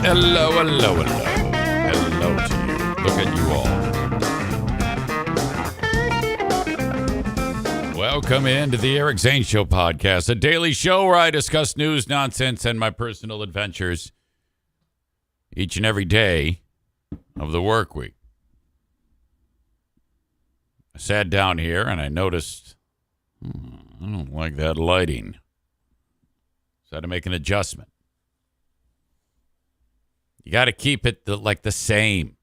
Hello, hello, hello. Hello to you. Look at you all. Welcome into the Eric Zane Show podcast, a daily show where I discuss news, nonsense, and my personal adventures each and every day of the work week. I sat down here and I noticed, I don't like that lighting. So I had to make an adjustment. You got to keep it the same.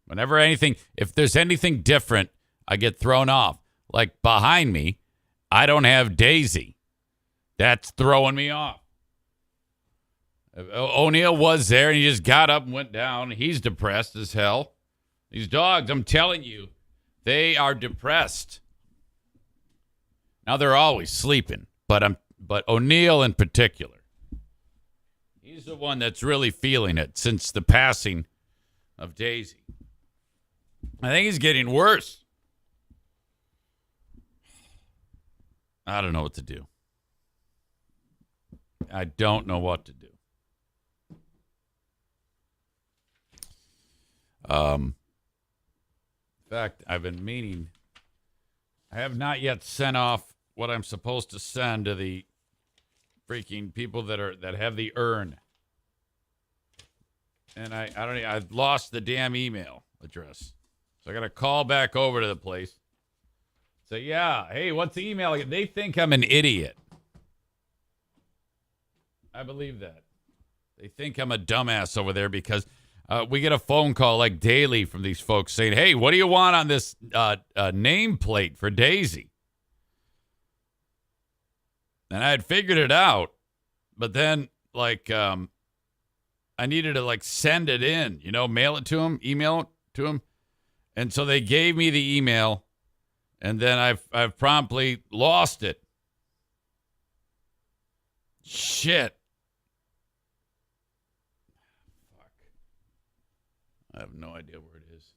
If there's anything different, I get thrown off. Like behind me, I don't have Daisy. That's throwing me off. O'Neill was there and he just got up and went down. He's depressed as hell. These dogs, I'm telling you, they are depressed. Now they're always sleeping, but O'Neill in particular. He's the one that's really feeling it since the passing of Daisy. I think he's getting worse. I don't know what to do. I don't know what to do. In fact, I've been meaning. I have not yet sent off what I'm supposed to send to the freaking people that have the urn. And I've lost the damn email address. So I got to call back over to the place. Say, yeah, hey, what's the email? They think I'm an idiot. I believe that. They think I'm a dumbass over there because we get a phone call like daily from these folks saying, hey, what do you want on this nameplate for Daisy? And I had figured it out, but then I needed to send it in, mail it to him, email it to him. And so they gave me the email, and then I've promptly lost it. Shit. Fuck. I have no idea where it is.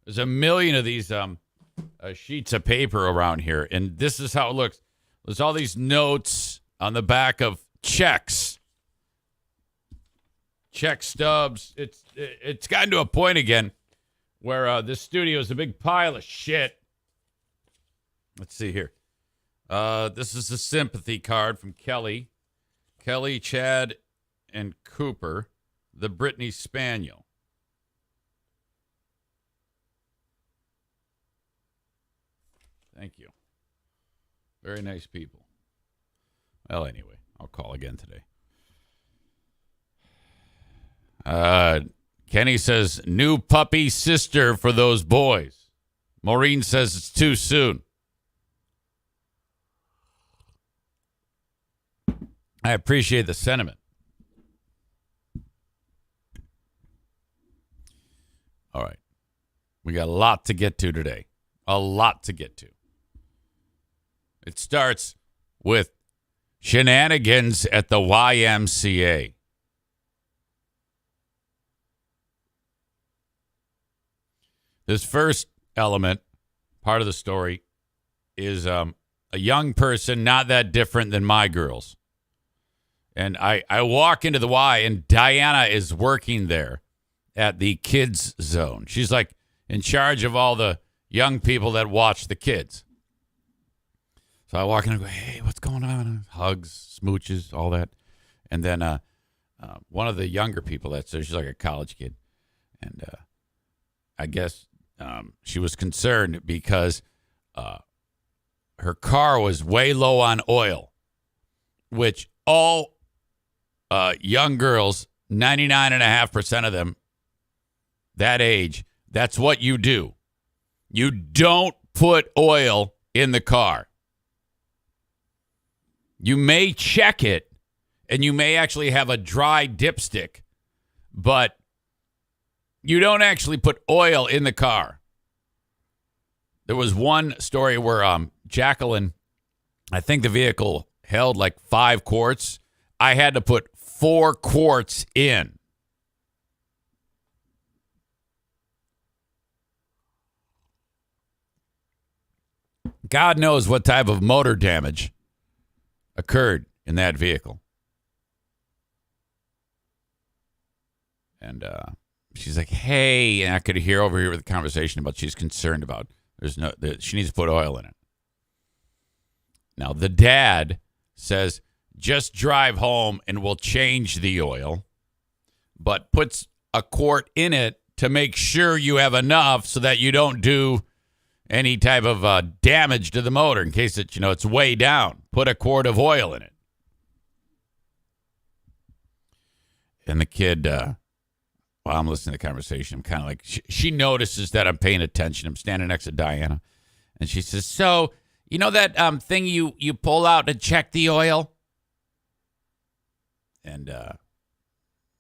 There's a million of these sheets of paper around here, and this is how it looks. There's all these notes on the back of checks. Check stubs. It's gotten to a point again where this studio is a big pile of shit. Let's see here. This is a sympathy card from Kelly, Chad, and Cooper, the Brittany Spaniel. Thank you. Very nice people. Well, anyway, I'll call again today. Kenny says, new puppy sister for those boys. Maureen says it's too soon. I appreciate the sentiment. All right. We got a lot to get to today. A lot to get to. It starts with shenanigans at the YMCA. This first element, part of the story, is a young person not that different than my girls. And I walk into the Y, and Diana is working there at the kids zone. She's like in charge of all the young people that watch the kids. So I walk in and go, hey, what's going on? Hugs, smooches, all that. And then one of the younger people that's there, she's like a college kid. And I guess she was concerned because her car was way low on oil, which all young girls, 99.5% of them, that age, that's what you do. You don't put oil in the car. You may check it, and you may actually have a dry dipstick, but you don't actually put oil in the car. There was one story where Jacqueline, I think the vehicle held like 5 quarts. I had to put 4 quarts in. God knows what type of motor damage occurred in that vehicle. And she's like, hey, and I could hear over here with the conversation about she's concerned about she needs to put oil in it. Now, the dad says, just drive home and we'll change the oil, but puts a quart in it to make sure you have enough so that you don't do any type of damage to the motor in case it's way down. Put a quart of oil in it. And the kid, while I'm listening to the conversation, I'm kind of like, she notices that I'm paying attention. I'm standing next to Diana. And she says, so, you know that thing you pull out to check the oil? And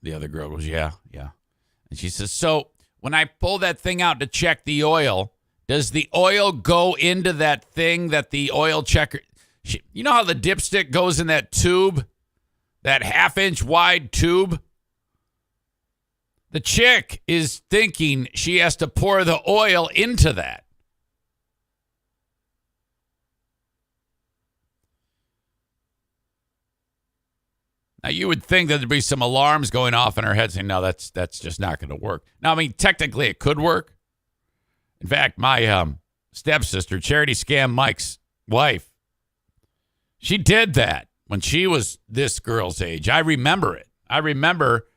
the other girl goes, yeah. And she says, so when I pull that thing out to check the oil, does the oil go into that thing that the oil checker... You know how the dipstick goes in that tube? That half-inch wide tube? The chick is thinking she has to pour the oil into that. Now, you would think that there'd be some alarms going off in her head saying, no, that's just not going to work. Now, I mean, technically it could work. In fact, my stepsister, Charity Scam Mike's wife, she did that when she was this girl's age. I remember it. I remember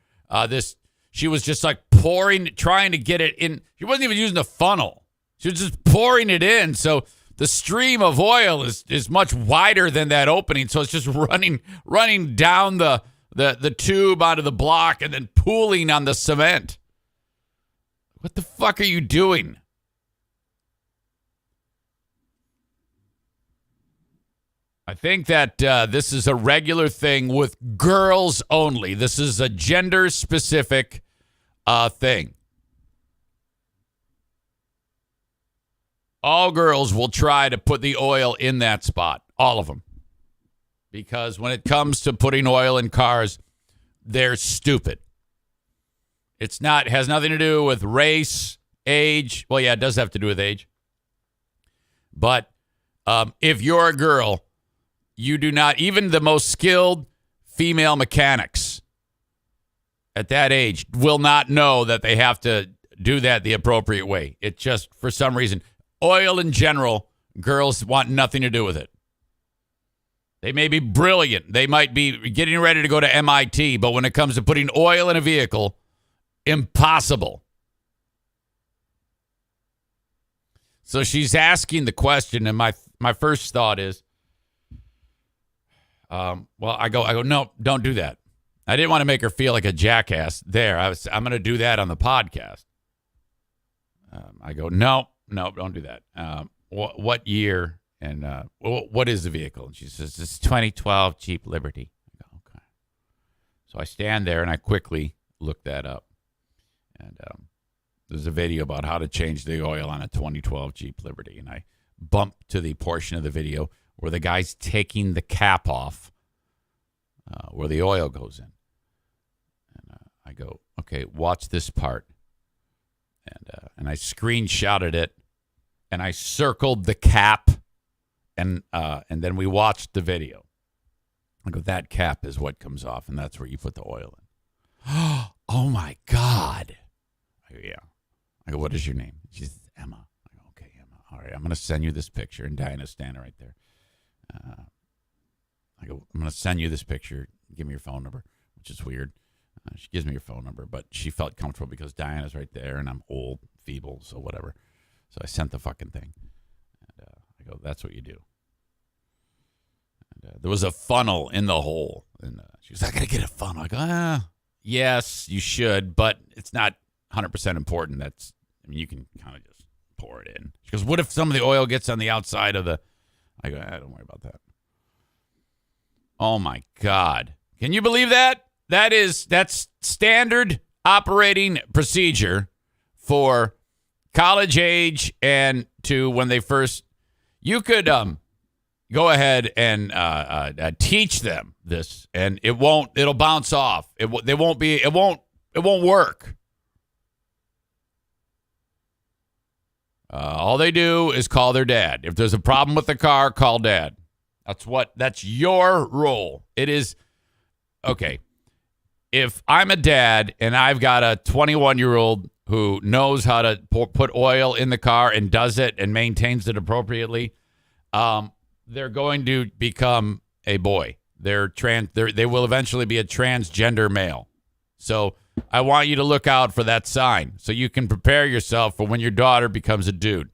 this. She was just like trying to get it in. She wasn't even using the funnel. She was just pouring it in. So the stream of oil is much wider than that opening. So it's just running down the tube onto the block and then pooling on the cement. What the fuck are you doing? I think that this is a regular thing with girls only. This is a gender-specific thing. All girls will try to put the oil in that spot. All of them. Because when it comes to putting oil in cars, they're stupid. It has nothing to do with race, age. Well, yeah, it does have to do with age. But if you're a girl, you do not, even the most skilled female mechanics at that age will not know that they have to do that the appropriate way. It just, for some reason, oil in general, girls want nothing to do with it. They may be brilliant. They might be getting ready to go to MIT, but when it comes to putting oil in a vehicle, impossible. So she's asking the question, and my first thought is, I go, no, don't do that. I didn't want to make her feel like a jackass there. I'm going to do that on the podcast. I go, no, don't do that. What year and what is the vehicle? And she says, it's 2012 Jeep Liberty. I go, okay. So I stand there and I quickly look that up. And there's a video about how to change the oil on a 2012 Jeep Liberty. And I bump to the portion of the video where the guy's taking the cap off where the oil goes in. And I go, okay, watch this part. And I screenshotted it, and I circled the cap, and then we watched the video. I go, that cap is what comes off, and that's where you put the oil in. Oh, my God. I go, yeah. I go, what is your name? She says, Emma. I go, okay, Emma. All right, I'm going to send you this picture, and Diana's standing right there. I go, I'm going to send you this picture. Give me your phone number, which is weird. She gives me her phone number, but she felt comfortable because Diana's right there, and I'm old, feeble, so whatever. So I sent the fucking thing. And I go, that's what you do. And there was a funnel in the hole. And she was, I got to get a funnel. I go, yes, you should, but it's not 100% important. You can kind of just pour it in. She goes, what if some of the oil gets on the outside of the... I go, don't worry about that. Oh, my God. Can you believe that? That's standard operating procedure for college age and to when they first... You could go ahead and teach them this, and it'll bounce off. It won't work. All they do is call their dad. If there's a problem with the car, call dad. That's your role. It is, okay. if I'm a dad and I've got a 21-year-old who knows how to put oil in the car and does it and maintains it appropriately, they're going to become a boy. They will eventually be a transgender male. So I want you to look out for that sign so you can prepare yourself for when your daughter becomes a dude.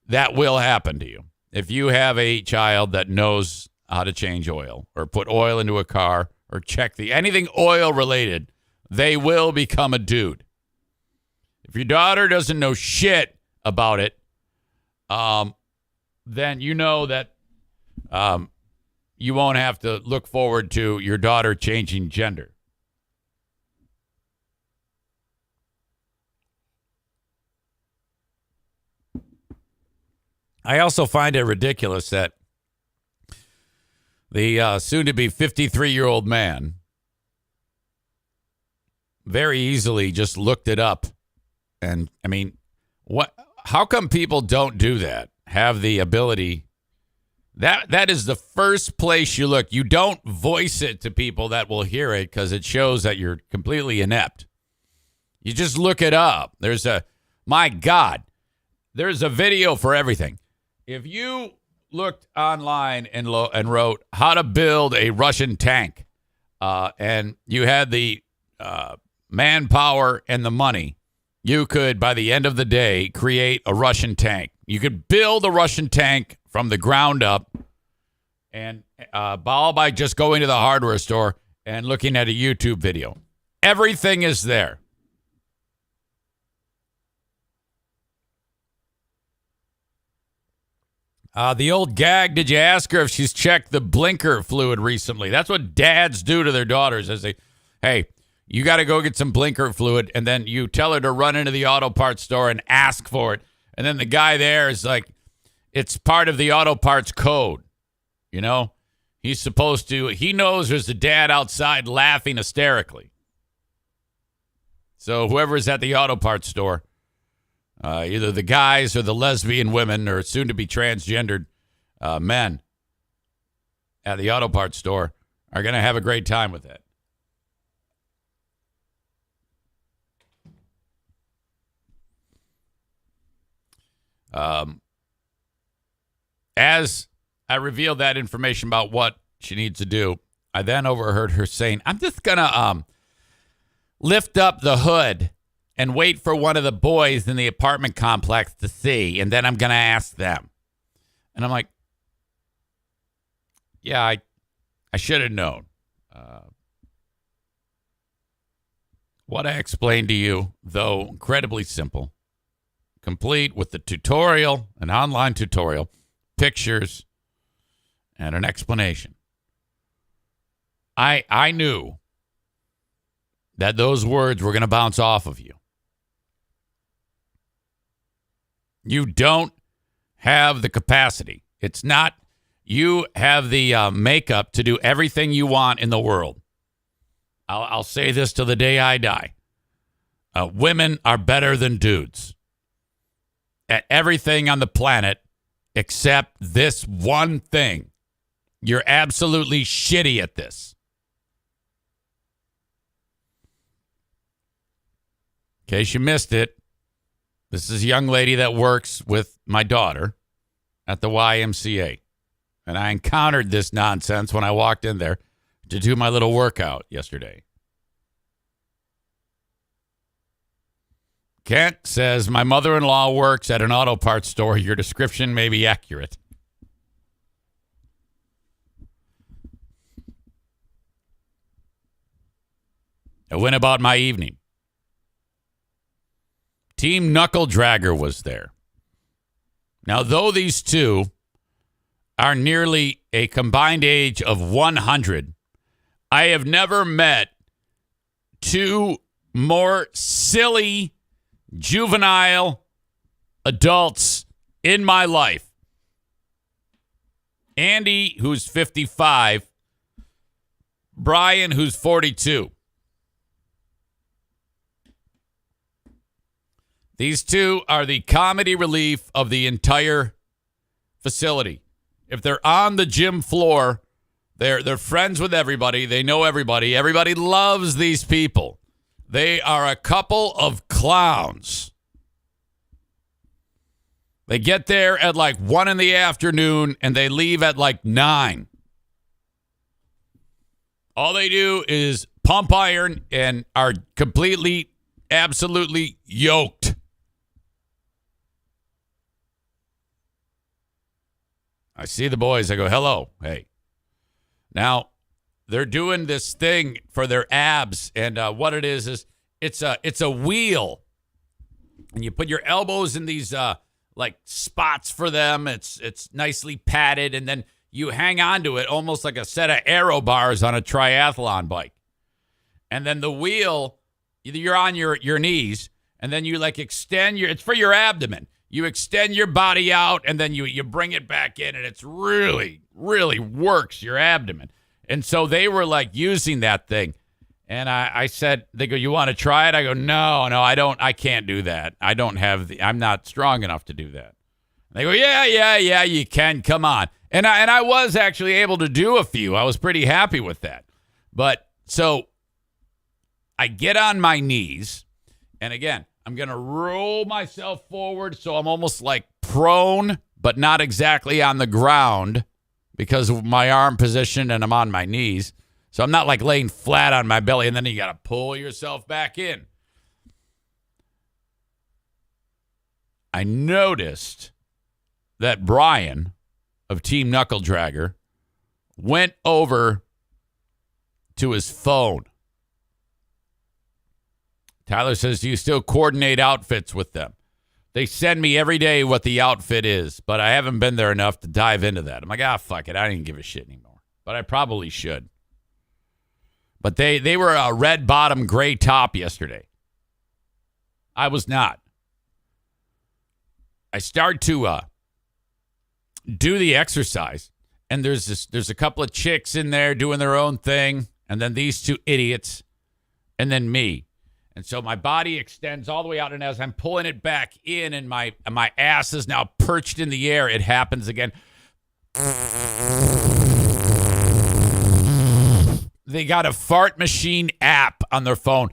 That will happen to you. If you have a child that knows how to change oil or put oil into a car or check anything oil related, they will become a dude. If your daughter doesn't know shit about it, then you know that you won't have to look forward to your daughter changing gender. I also find it ridiculous that the soon-to-be 53-year-old man very easily just looked it up. And, I mean, how come people don't do that? Have the ability. That is the first place you look. You don't voice it to people that will hear it because it shows that you're completely inept. You just look it up. My God, there's a video for everything. If you looked online and wrote how to build a Russian tank, and you had the manpower and the money, you could, by the end of the day, create a Russian tank. You could build a Russian tank from the ground up, and all by just going to the hardware store and looking at a YouTube video. Everything is there. The old gag, did you ask her if she's checked the blinker fluid recently? That's what dads do to their daughters. Hey, you got to go get some blinker fluid, and then you tell her to run into the auto parts store and ask for it. And then the guy there is like, it's part of the auto parts code. You know, he knows there's a dad outside laughing hysterically. So whoever's at the auto parts store, either the guys or the lesbian women or soon to be transgendered men at the auto parts store are going to have a great time with it. As I revealed that information about what she needs to do, I then overheard her saying, I'm just going to lift up the hood and wait for one of the boys in the apartment complex to see, and then I'm going to ask them. And I'm like, yeah, I should have known. What I explained to you, though incredibly simple, complete with the tutorial, an online tutorial, pictures, and an explanation. I knew that those words were going to bounce off of you. You don't have the capacity. It's not you have the makeup to do everything you want in the world. I'll say this till the day I die. Women are better than dudes at everything on the planet except this one thing. You're absolutely shitty at this. In case you missed it, this is a young lady that works with my daughter at the YMCA. And I encountered this nonsense when I walked in there to do my little workout yesterday. Kent says, my mother-in-law works at an auto parts store. Your description may be accurate. I went about my evening. Team Knuckle Dragger was there. Now, though these two are nearly a combined age of 100, I have never met two more silly, juvenile adults in my life. Andy, who's 55, Brian, who's 42. These two are the comedy relief of the entire facility. If they're on the gym floor, They're friends with everybody. They know everybody. Everybody loves these people. They are a couple of clowns. They get there at like 1 in the afternoon and they leave at like 9. All they do is pump iron and are completely, absolutely yoked. I see the boys. I go, hello. Hey. Now, they're doing this thing for their abs. And what it is it's a wheel. And you put your elbows in these like spots for them. It's nicely padded. And then you hang on to it almost like a set of aero bars on a triathlon bike. And then the wheel, you're on your knees. And then you like extend it's for your abdomen. You extend your body out and then you bring it back in, and it's really, really works your abdomen. And so they were like using that thing. And I said, they go, you want to try it? I go, no, I can't do that. I'm not strong enough to do that. And they go, yeah, you can. Come on. And I was actually able to do a few. I was pretty happy with that. But so I get on my knees, and again, I'm going to roll myself forward so I'm almost like prone, but not exactly on the ground because of my arm position and I'm on my knees. So I'm not like laying flat on my belly, and then you got to pull yourself back in. I noticed that Brian of Team Knuckle Dragger went over to his phone. Tyler says, do you still coordinate outfits with them? They send me every day what the outfit is, but I haven't been there enough to dive into that. I'm like, fuck it. I didn't give a shit anymore. But I probably should. But they were a red bottom, gray top yesterday. I was not. I start to do the exercise, and there's a couple of chicks in there doing their own thing, and then these two idiots, and then me. And so my body extends all the way out, and as I'm pulling it back in and my ass is now perched in the air, it happens again. They got a fart machine app on their phone.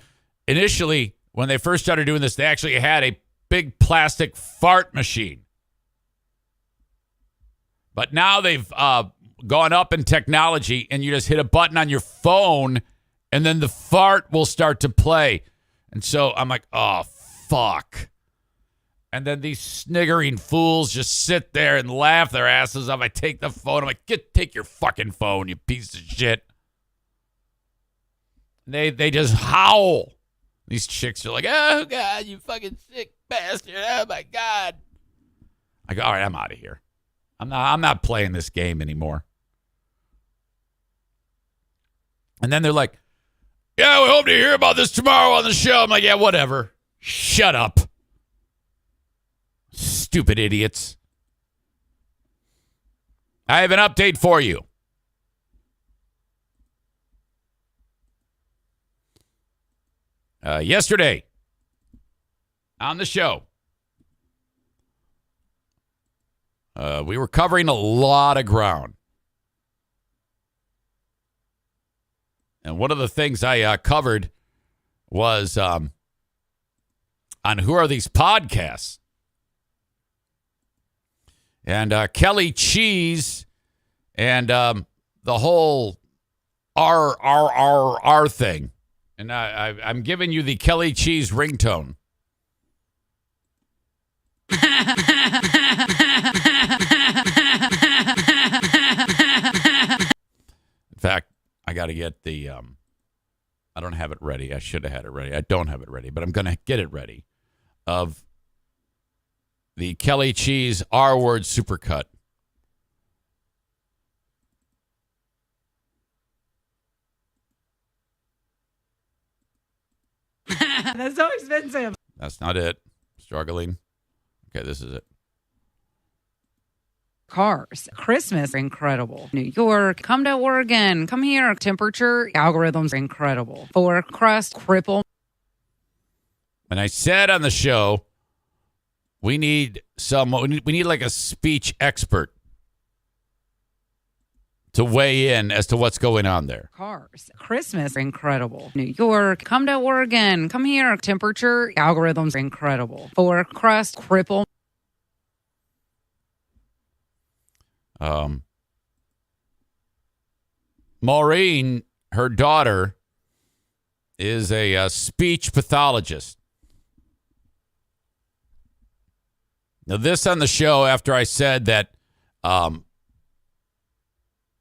Initially, when they first started doing this, they actually had a big plastic fart machine. But now they've gone up in technology, and you just hit a button on your phone, and then the fart will start to play. And so I'm like, oh, fuck. And then these sniggering fools just sit there and laugh their asses off. I take the phone. I'm like, take your fucking phone, you piece of shit. They just howl. These chicks are like, oh, God, you fucking sick bastard. Oh, my God. I go, all right, I'm out of here. I'm not playing this game anymore. And then they're like, yeah, we hope to hear about this tomorrow on the show. I'm like, yeah, whatever. Shut up. Stupid idiots. I have an update for you. Yesterday on the show, we were covering a lot of ground. And one of the things I covered was on who are these podcasts. And Kelly Cheese and the whole R thing. And I'm giving you the Kelly Cheese ringtone. In fact, I got to get the, I don't have it ready. I should have had it ready. I don't have it ready, but I'm going to get it ready, of the Kelly Cheese R-word supercut. That's so expensive. That's not it. Struggling. Okay, this is it. Cars. Christmas, incredible. New York, come to Oregon, come here. Temperature, algorithms, incredible. For crust, cripple. And I said on the show, we need like a speech expert to weigh in as to what's going on there. Cars. Christmas, incredible. New York, come to Oregon, come here. Temperature, algorithms, incredible. Forecast, cripple. Maureen, her daughter, is a speech pathologist. Now, this on the show after I said that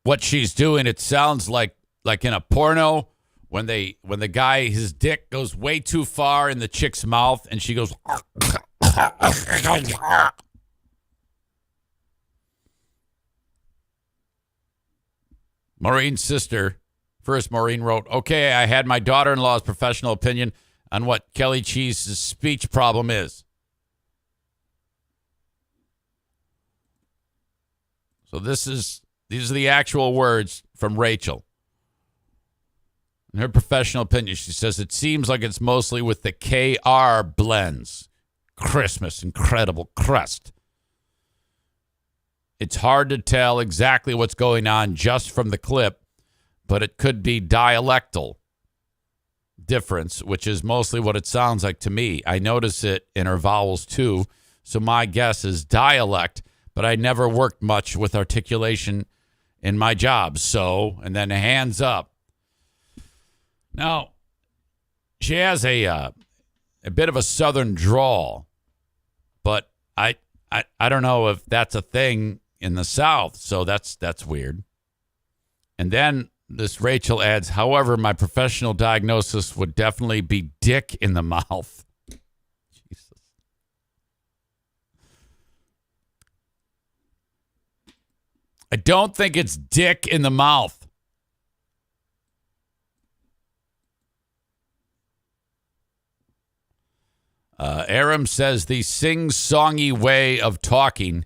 what she's doing, it sounds like in a porno when the guy, his dick goes way too far in the chick's mouth and she goes. Maureen's sister, first Maureen wrote, okay, I had my daughter-in-law's professional opinion on what Kelly Cheese's speech problem is. So these are the actual words from Rachel. In her professional opinion, she says, it seems like it's mostly with the KR blends. Christmas, incredible crust. It's hard to tell exactly what's going on just from the clip, but it could be dialectal difference, which is mostly what it sounds like to me. I notice it in her vowels too, so my guess is dialect, but I never worked much with articulation in my job. So, and then hands up. Now, she has a bit of a southern drawl, but I don't know if that's a thing in the South, so that's weird. And then this Rachel adds, however, my professional diagnosis would definitely be dick in the mouth. Jesus. I don't think it's dick in the mouth. Aram says the sing-songy way of talking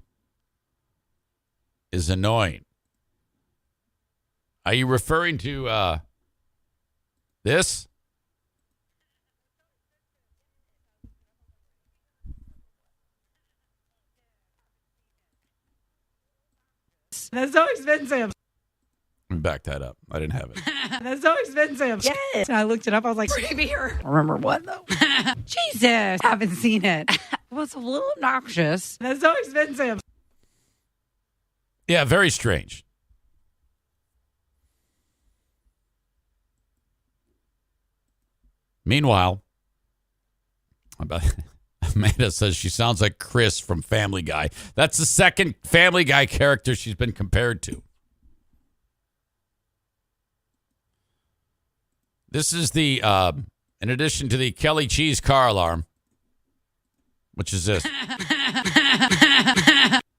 is annoying. Are you referring to this? That's so expensive. Let me back that up. I didn't have it. That's so expensive. Yes. And I looked it up. I was like, free beer. Remember what, though? Jesus. Haven't seen it. It was a little obnoxious. That's so expensive. Yeah, very strange. Meanwhile, Amanda says she sounds like Chris from Family Guy. That's the second Family Guy character she's been compared to. This is the, in addition to the Kelly Cheese car alarm, which is this.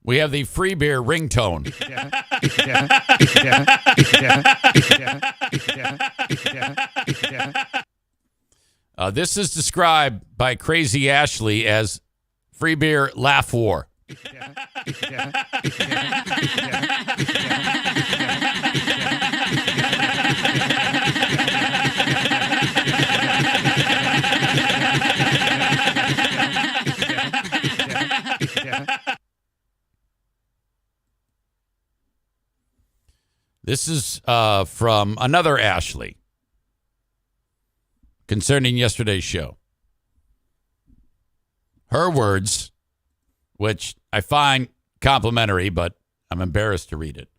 We have the free beer ringtone. This is described by Crazy Ashley as free beer laugh war. This is from another Ashley concerning yesterday's show. Her words, which I find complimentary, but I'm embarrassed to read it.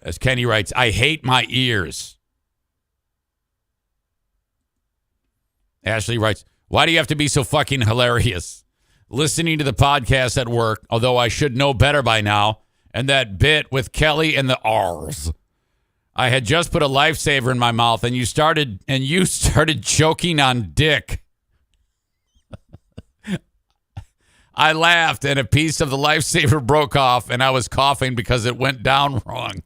As Kenny writes, I hate my ears. Ashley writes, why do you have to be so fucking hilarious? Listening to the podcast at work, although I should know better by now, and that bit with Kelly and the R's. I had just put a lifesaver in my mouth, and you started choking on dick. I laughed, and a piece of the lifesaver broke off, and I was coughing because it went down wrong.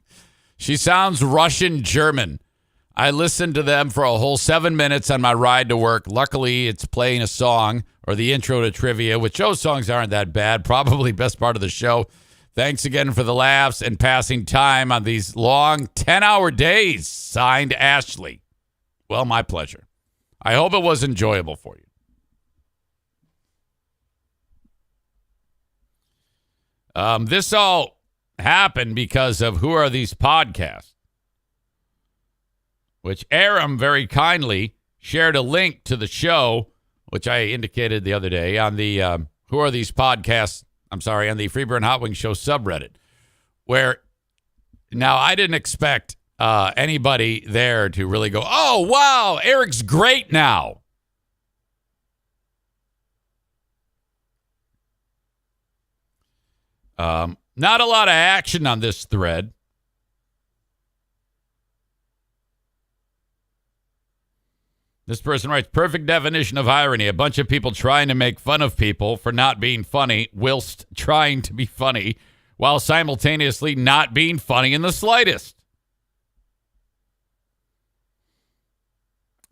She sounds Russian German. I listened to them for a whole 7 minutes on my ride to work. Luckily, it's playing a song or the intro to trivia, which those songs aren't that bad. Probably best part of the show. Thanks again for the laughs and passing time on these long 10-hour days. Signed, Ashley. Well, my pleasure. I hope it was enjoyable for you. This all happened because of Who Are These Podcasts, which Aram very kindly shared a link to the show, which I indicated the other day on the Who Are These Podcasts, on the Freeburn Hot Wings Show subreddit, where now I didn't expect anybody there to really go, oh, wow, Eric's great now. Not a lot of action on this thread. This person writes, perfect definition of irony. A bunch of people trying to make fun of people for not being funny whilst trying to be funny while simultaneously not being funny in the slightest.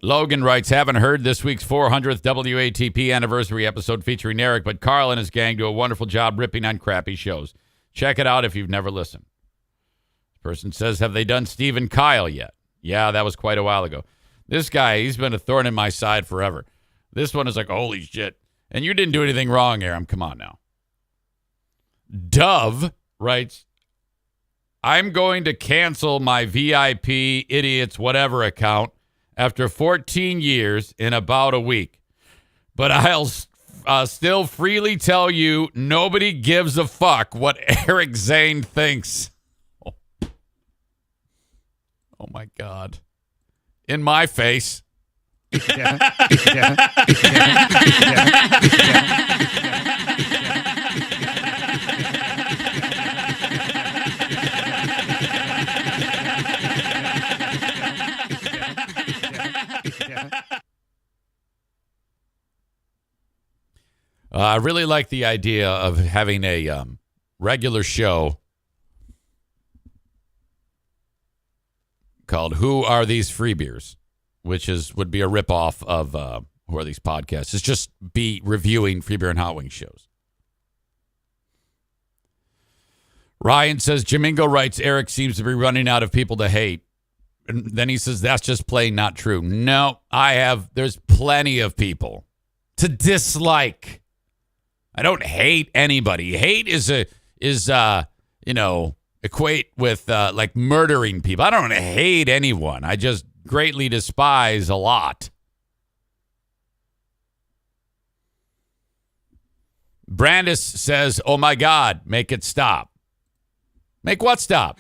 Logan writes, haven't heard this week's 400th WATP anniversary episode featuring Eric, but Carl and his gang do a wonderful job ripping on crappy shows. Check it out if you've never listened. This person says, have they done Steve and Kyle yet? Yeah, that was quite a while ago. This guy, he's been a thorn in my side forever. This one is like, holy shit. And you didn't do anything wrong, Aram. Come on now. Dove writes, I'm going to cancel my VIP idiots whatever account after 14 years in about a week. But I'll still freely tell you nobody gives a fuck what Eric Zane thinks. Oh my God. In my face. I really like the idea of having a regular show called Who Are These Free Beers, which would be a ripoff of Who Are These Podcasts. It's just be reviewing Free Beer and Hot Wings shows. Ryan says, Jamingo writes, Eric seems to be running out of people to hate. And then he says, that's just plain not true. No, there's plenty of people to dislike. I don't hate anybody. Hate equate with like murdering people. I don't hate anyone. I just greatly despise a lot. Brandis says, oh my God, make it stop. Make what stop?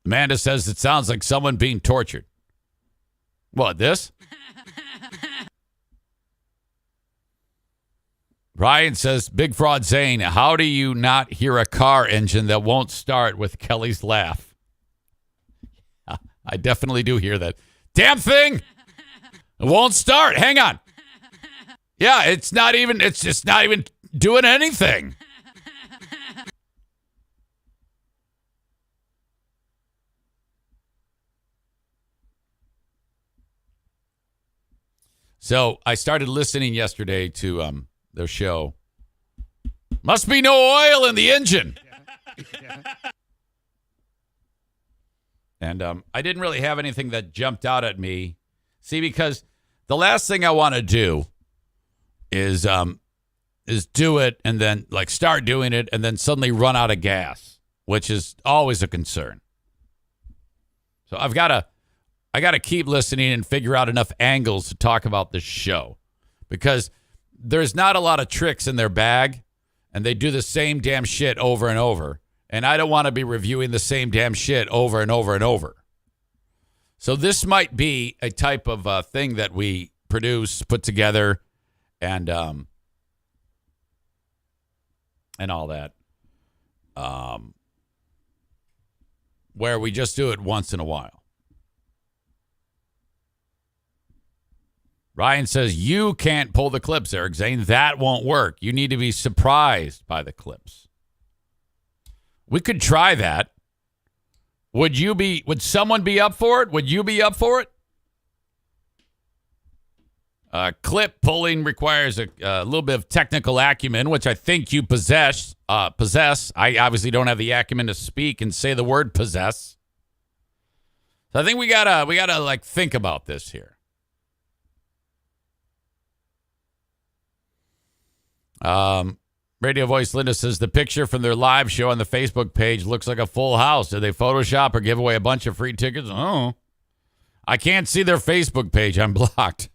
Amanda says it sounds like someone being tortured. What, this? Ryan says, Big Fraud Zane, how do you not hear a car engine that won't start with Kelly's laugh? I definitely do hear that. Damn thing! It won't start. Hang on. Yeah, it's just not even doing anything. So I started listening yesterday to their show. Must be no oil in the engine. And I didn't really have anything that jumped out at me. See, because the last thing I want to do is do it and then like start doing it and then suddenly run out of gas, which is always a concern. So I got to keep listening and figure out enough angles to talk about this show because there's not a lot of tricks in their bag and they do the same damn shit over and over. And I don't want to be reviewing the same damn shit over and over and over. So this might be a type of thing that we produce, put together, and all that, where we just do it once in a while. Ryan says, you can't pull the clips, Eric Zane. That won't work. You need to be surprised by the clips. We could try that. Would someone be up for it? Would you be up for it? Clip pulling requires a little bit of technical acumen, which I think you possess. I obviously don't have the acumen to speak and say the word possess. So I think we gotta like think about this here. Radio Voice Linda says the picture from their live show on the Facebook page looks like a full house. Did they Photoshop or give away a bunch of free tickets? Oh, I can't see their Facebook page. I'm blocked.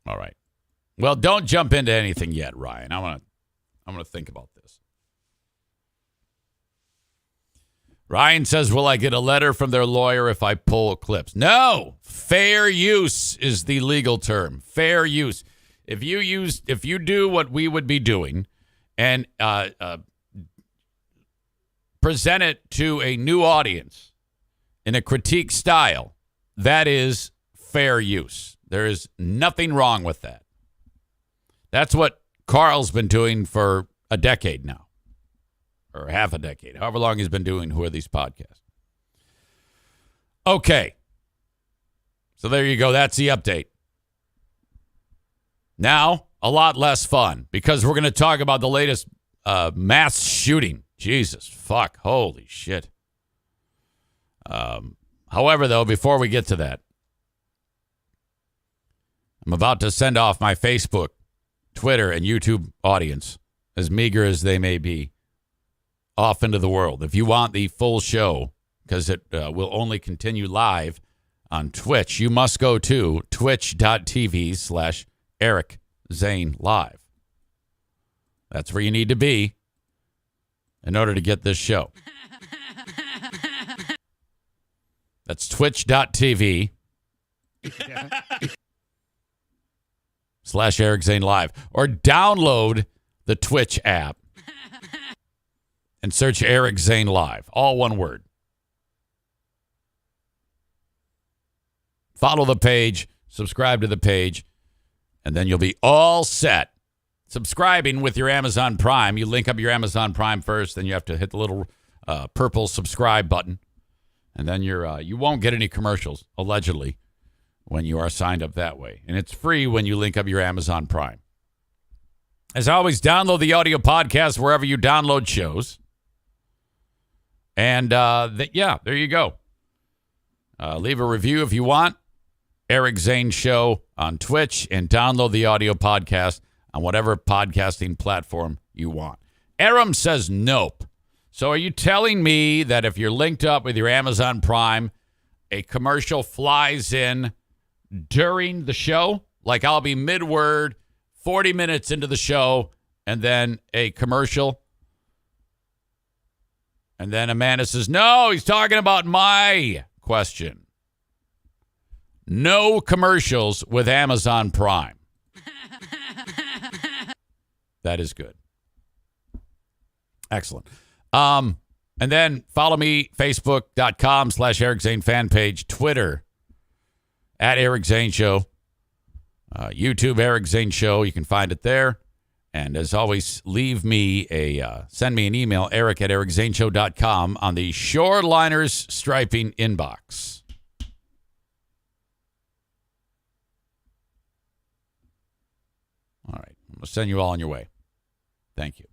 All right. Well, don't jump into anything yet, Ryan. I'm gonna think about this. Ryan says, will I get a letter from their lawyer if I pull clips? No. Fair use is the legal term. Fair use. If you do what we would be doing and present it to a new audience in a critique style, that is fair use. There is nothing wrong with that. That's what Carl's been doing for a decade now. Or half a decade, however long he's been doing Who Are These Podcasts. Okay. So there you go. That's the update. Now, a lot less fun because we're going to talk about the latest mass shooting. Jesus, fuck. Holy shit. However, though, before we get to that, I'm about to send off my Facebook, Twitter, and YouTube audience, as meager as they may be, off into the world. If you want the full show, because it will only continue live on Twitch, you must go to twitch.tv/Eric Zane Live. That's where you need to be in order to get this show. That's twitch.tv /Eric Zane Live. Or download the Twitch app and search Eric Zane Live. All one word. Follow the page, subscribe to the page, and then you'll be all set. Subscribing with your Amazon Prime, you link up your Amazon Prime first, then you have to hit the little purple subscribe button, and then you won't get any commercials, allegedly, when you are signed up that way. And it's free when you link up your Amazon Prime. As always, download the audio podcast wherever you download shows. And, there you go. Leave a review if you want. Eric Zane Show on Twitch, and download the audio podcast on whatever podcasting platform you want. Aram says nope. So are you telling me that if you're linked up with your Amazon Prime, a commercial flies in during the show? Like I'll be mid-word, 40 minutes into the show, and then a commercial. And then Amanda says, no, he's talking about my question. No commercials with Amazon Prime. That is good. Excellent. And then follow me, facebook.com/Eric Zane fan page, Twitter @Eric Zane Show, YouTube Eric Zane Show. You can find it there. And as always, send me an email, eric@ericzaneshow.com, on the Shoreliners Striping inbox. All right. I'm going to send you all on your way. Thank you.